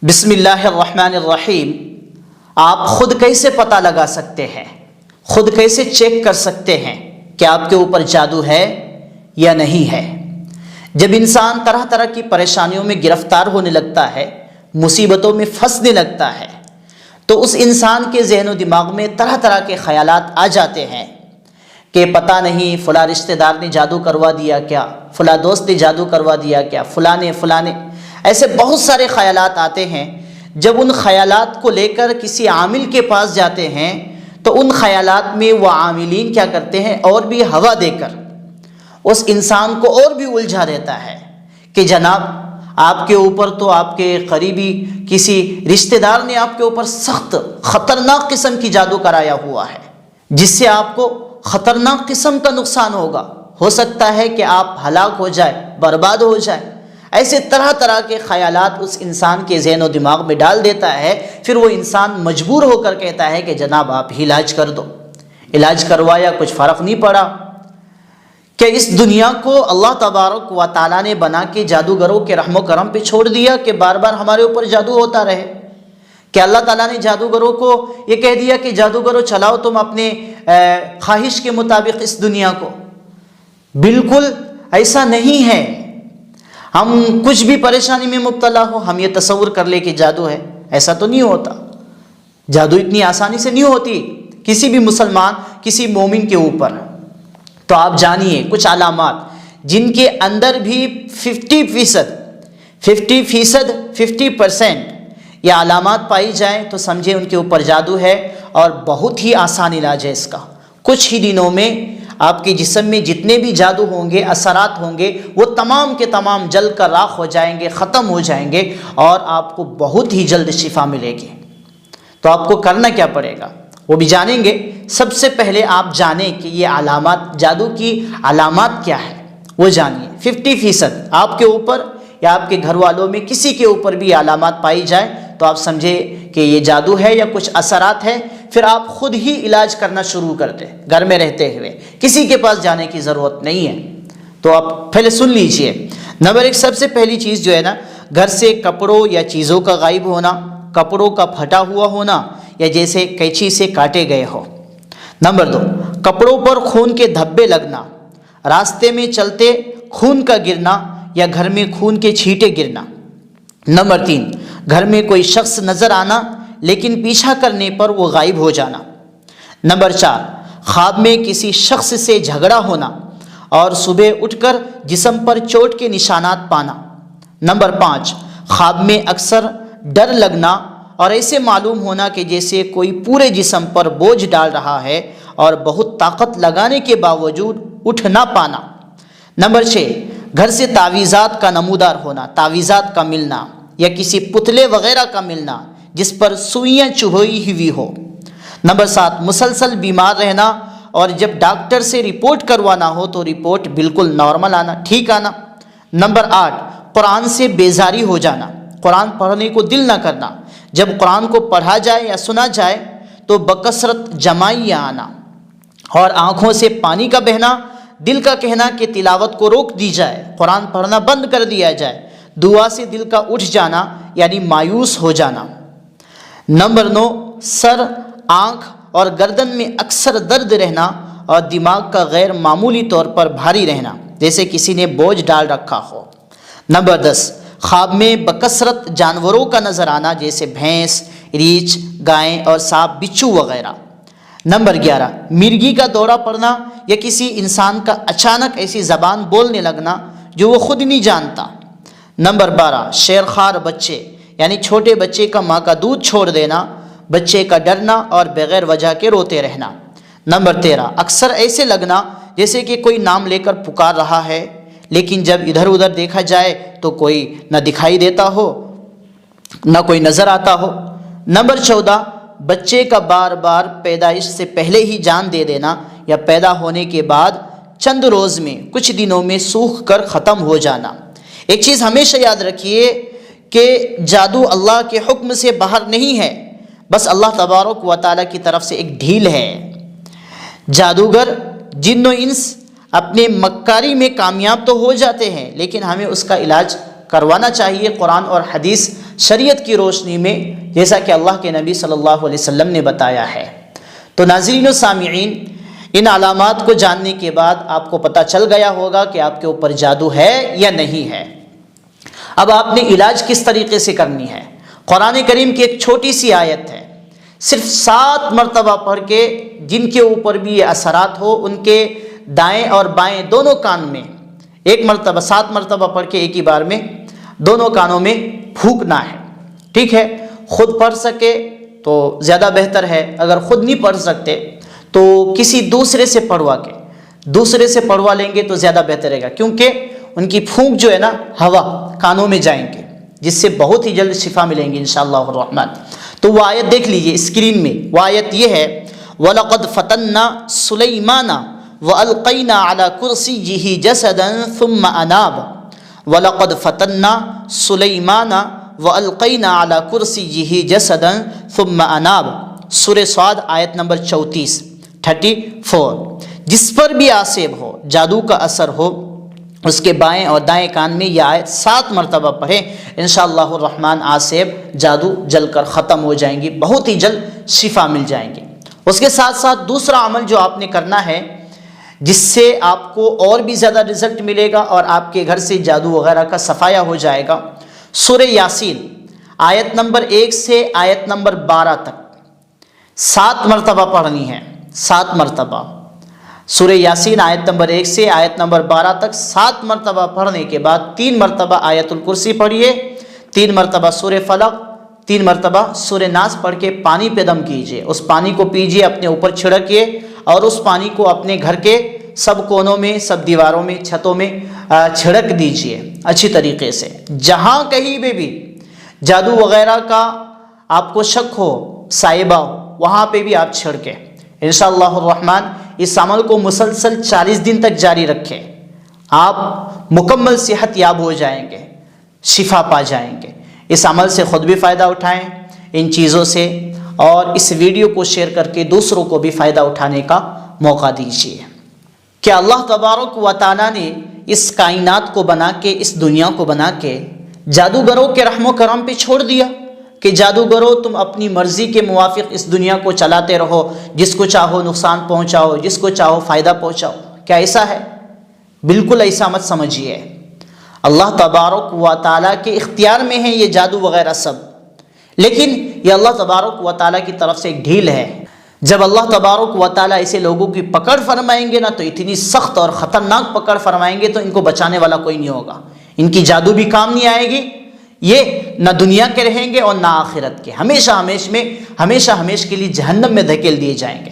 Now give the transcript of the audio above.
بسم اللہ الرحمن الرحیم۔ آپ خود کیسے پتہ لگا سکتے ہیں، خود کیسے چیک کر سکتے ہیں کہ آپ کے اوپر جادو ہے یا نہیں ہے؟ جب انسان طرح طرح کی پریشانیوں میں گرفتار ہونے لگتا ہے، مصیبتوں میں پھنسنے لگتا ہے، تو اس انسان کے ذہن و دماغ میں طرح طرح کے خیالات آ جاتے ہیں کہ پتہ نہیں فلاں رشتہ دار نے جادو کروا دیا کیا، فلاں دوست نے جادو کروا دیا کیا، فلاں ایسے بہت سارے خیالات آتے ہیں۔ جب ان خیالات کو لے کر کسی عامل کے پاس جاتے ہیں تو ان خیالات میں وہ عاملین کیا کرتے ہیں، اور بھی ہوا دے کر اس انسان کو اور بھی الجھا دیتا ہے کہ جناب آپ کے اوپر تو آپ کے قریبی کسی رشتہ دار نے آپ کے اوپر سخت خطرناک قسم کی جادو کرایا ہوا ہے، جس سے آپ کو خطرناک قسم کا نقصان ہوگا، ہو سکتا ہے کہ آپ ہلاک ہو جائے، برباد ہو جائے۔ ایسے طرح طرح کے خیالات اس انسان کے ذہن و دماغ میں ڈال دیتا ہے۔ پھر وہ انسان مجبور ہو کر کہتا ہے کہ جناب آپ علاج کر دو۔ علاج کروایا، کچھ فرق نہیں پڑا۔ کہ اس دنیا کو اللہ تبارک و تعالیٰ نے بنا کے جادوگروں کے رحم و کرم پہ چھوڑ دیا کہ بار بار ہمارے اوپر جادو ہوتا رہے؟ کہ اللہ تعالیٰ نے جادوگروں کو یہ کہہ دیا کہ جادوگروں چلاؤ تم اپنے خواہش کے مطابق اس دنیا کو؟ بالکل ایسا نہیں ہے۔ ہم کچھ بھی پریشانی میں مبتلا ہو، ہم یہ تصور کر لیں کہ جادو ہے، ایسا تو نہیں ہوتا۔ جادو اتنی آسانی سے نہیں ہوتی کسی بھی مسلمان، کسی مومن کے اوپر۔ تو آپ جانیے کچھ علامات جن کے اندر بھی 50% یہ علامات پائی جائیں تو سمجھے ان کے اوپر جادو ہے، اور بہت ہی آسان علاج ہے اس کا۔ کچھ ہی دنوں میں آپ کے جسم میں جتنے بھی جادو ہوں گے، اثرات ہوں گے، وہ تمام کے تمام جل کر راکھ ہو جائیں گے، ختم ہو جائیں گے، اور آپ کو بہت ہی جلد شفا ملے گی۔ تو آپ کو کرنا کیا پڑے گا وہ بھی جانیں گے۔ سب سے پہلے آپ جانیں کہ یہ علامات، جادو کی علامات کیا ہے، وہ جانیے۔ 50% آپ کے اوپر یا آپ کے گھر والوں میں کسی کے اوپر بھی علامات پائی جائے تو آپ سمجھے کہ یہ جادو ہے یا کچھ اثرات ہے۔ پھر آپ خود ہی علاج کرنا شروع کر دیں، گھر میں رہتے ہوئے، کسی کے پاس جانے کی ضرورت نہیں ہے۔ تو آپ پہلے سن لیجئے۔ نمبر 1، سب سے پہلی چیز جو ہے نا، گھر سے کپڑوں یا چیزوں کا غائب ہونا، کپڑوں کا پھٹا ہوا ہونا، یا جیسے قینچی سے کاٹے گئے ہو۔ نمبر 2، کپڑوں پر خون کے دھبے لگنا، راستے میں چلتے خون کا گرنا یا گھر میں خون کے چھینٹے گرنا۔ نمبر 3، گھر میں کوئی شخص نظر آنا لیکن پیچھا کرنے پر وہ غائب ہو جانا۔ نمبر 4، خواب میں کسی شخص سے جھگڑا ہونا اور صبح اٹھ کر جسم پر چوٹ کے نشانات پانا۔ نمبر 5، خواب میں اکثر ڈر لگنا اور ایسے معلوم ہونا کہ جیسے کوئی پورے جسم پر بوجھ ڈال رہا ہے اور بہت طاقت لگانے کے باوجود اٹھ نہ پانا۔ نمبر 6، گھر سے تعویذات کا نمودار ہونا، تعویذات کا ملنا یا کسی پتلے وغیرہ کا ملنا جس پر سوئیاں چبھوئی ہوئی ہو۔ نمبر 7، مسلسل بیمار رہنا اور جب ڈاکٹر سے رپورٹ کروانا ہو تو رپورٹ بالکل نارمل آنا، ٹھیک آنا۔ نمبر 8، قرآن سے بیزاری ہو جانا، قرآن پڑھنے کو دل نہ کرنا، جب قرآن کو پڑھا جائے یا سنا جائے تو بکثرت جمائیاں آنا، اور آنکھوں سے پانی کا بہنا، دل کا کہنا کہ تلاوت کو روک دی جائے، قرآن پڑھنا بند کر دیا جائے، دعا سے دل کا اٹھ جانا یعنی مایوس ہو جانا۔ نمبر 9، سر، آنکھ اور گردن میں اکثر درد رہنا اور دماغ کا غیر معمولی طور پر بھاری رہنا، جیسے کسی نے بوجھ ڈال رکھا ہو۔ نمبر 10، خواب میں بکثرت جانوروں کا نظر آنا، جیسے بھینس، ریچھ، گائیں اور سانپ، بچھو وغیرہ۔ نمبر 11، مرگی کا دورہ پڑنا یا کسی انسان کا اچانک ایسی زبان بولنے لگنا جو وہ خود نہیں جانتا۔ نمبر 12، شیرخوار بچے یعنی چھوٹے بچے کا ماں کا دودھ چھوڑ دینا، بچے کا ڈرنا اور بغیر وجہ کے روتے رہنا۔ نمبر 13، اکثر ایسے لگنا جیسے کہ کوئی نام لے کر پکار رہا ہے لیکن جب ادھر ادھر دیکھا جائے تو کوئی نہ دکھائی دیتا ہو نہ کوئی نظر آتا ہو۔ نمبر 14، بچے کا بار بار پیدائش سے پہلے ہی جان دے دینا یا پیدا ہونے کے بعد چند روز میں، کچھ دنوں میں سوکھ کر ختم ہو جانا۔ ایک چیز ہمیشہ یاد رکھیے کہ جادو اللہ کے حکم سے باہر نہیں ہے، بس اللہ تبارک و تعالیٰ کی طرف سے ایک ڈھیل ہے۔ جادوگر، جن و انس اپنے مکاری میں کامیاب تو ہو جاتے ہیں لیکن ہمیں اس کا علاج کروانا چاہیے۔ قرآن اور حدیث شریعت کی روشنی میں، جیسا کہ اللہ کے نبی صلی اللہ علیہ وسلم نے بتایا ہے۔ تو ناظرین و سامعین، ان علامات کو جاننے کے بعد آپ کو پتہ چل گیا ہوگا کہ آپ کے اوپر جادو ہے یا نہیں ہے۔ اب آپ نے علاج کس طریقے سے کرنی ہے؟ قرآن کریم کی ایک چھوٹی سی آیت ہے، صرف 7 مرتبہ پڑھ کے جن کے اوپر بھی یہ اثرات ہو ان کے دائیں اور بائیں دونوں کان میں 1 مرتبہ 7 مرتبہ پڑھ کے ایک ہی بار میں دونوں کانوں میں پھونکنا ہے، ٹھیک ہے؟ خود پڑھ سکے تو زیادہ بہتر ہے، اگر خود نہیں پڑھ سکتے تو کسی دوسرے سے پڑھوا لیں گے تو زیادہ بہتر رہے گا، کیونکہ ان کی پھونک جو ہے نا ہوا کانوں میں جائیں گے، جس سے بہت ہی جلد شفا ملیں گی انشاءاللہ الرحمن۔ تو وہ آیت دیکھ لیجئے اسکرین میں، وہ آیت یہ ہے وَلَقَدْ فَتَنَّا سُلَيْمَانَ وَأَلْقَيْنَا عَلَى كُرْسِيِّهِ جَسَدًا ثُمَّ أَنَابَ وَلَقَدْ فَتَنَّا سُلَيْمَانَ وَأَلْقَيْنَا عَلَى كُرْسِيِّهِ جَسَدًا ثُمَّ أَنَابَ، سورہ صاد آیت نمبر 34 جس پر بھی آسیب ہو، جادو کا اثر ہو، اس کے بائیں اور دائیں کان میں یہ آیت 7 مرتبہ پڑھیں، انشاءاللہ الرحمن آسیب جادو جل کر ختم ہو جائیں گی، بہت ہی جلد شفا مل جائیں گی۔ اس کے ساتھ ساتھ دوسرا عمل جو آپ نے کرنا ہے جس سے آپ کو اور بھی زیادہ رزلٹ ملے گا اور آپ کے گھر سے جادو وغیرہ کا صفایا ہو جائے گا، سورہ یاسین آیت نمبر 1 سے آیت نمبر 12 تک 7 مرتبہ پڑھنی ہے، 7 مرتبہ سورہ یاسین آیت نمبر 1 سے آیت نمبر 12 تک 7 مرتبہ پڑھنے کے بعد 3 مرتبہ آیت الکرسی پڑھیے، 3 مرتبہ سورہ فلق، 3 مرتبہ سورہ ناس پڑھ کے پانی پہ دم کیجئے، اس پانی کو پیجئے، اپنے اوپر چھڑکیے اور اس پانی کو اپنے گھر کے سب کونوں میں، سب دیواروں میں، چھتوں میں چھڑک دیجئے اچھی طریقے سے۔ جہاں کہیں بھی جادو وغیرہ کا آپ کو شک ہو، سائبہ ہو، وہاں پہ بھی آپ چھڑکیں انشاءاللہ الرحمن۔ اس عمل کو مسلسل 40 دن تک جاری رکھیں، آپ مکمل صحت یاب ہو جائیں گے، شفا پا جائیں گے۔ اس عمل سے خود بھی فائدہ اٹھائیں ان چیزوں سے، اور اس ویڈیو کو شیئر کر کے دوسروں کو بھی فائدہ اٹھانے کا موقع دیجیے۔ کہ اللہ تبارک و تعالیٰ نے اس کائنات کو بنا کے، اس دنیا کو بنا کے جادوگروں کے رحم و کرم پہ چھوڑ دیا کہ جادوگروں تم اپنی مرضی کے موافق اس دنیا کو چلاتے رہو، جس کو چاہو نقصان پہنچاؤ، جس کو چاہو فائدہ پہنچاؤ۔ کیا ایسا ہے؟ بالکل ایسا مت سمجھیے۔ اللہ تبارک و تعالیٰ کے اختیار میں ہے یہ جادو وغیرہ سب، لیکن یہ اللہ تبارک و تعالیٰ کی طرف سے ایک ڈھیل ہے۔ جب اللہ تبارک و تعالیٰ ایسے لوگوں کی پکڑ فرمائیں گے نا، تو اتنی سخت اور خطرناک پکڑ فرمائیں گے تو ان کو بچانے والا کوئی نہیں ہوگا، ان کی جادو بھی کام نہیں آئے گی، یہ نہ دنیا کے رہیں گے اور نہ آخرت کے، ہمیشہ ہمیش کے لیے جہنم میں دھکیل دیے جائیں گے۔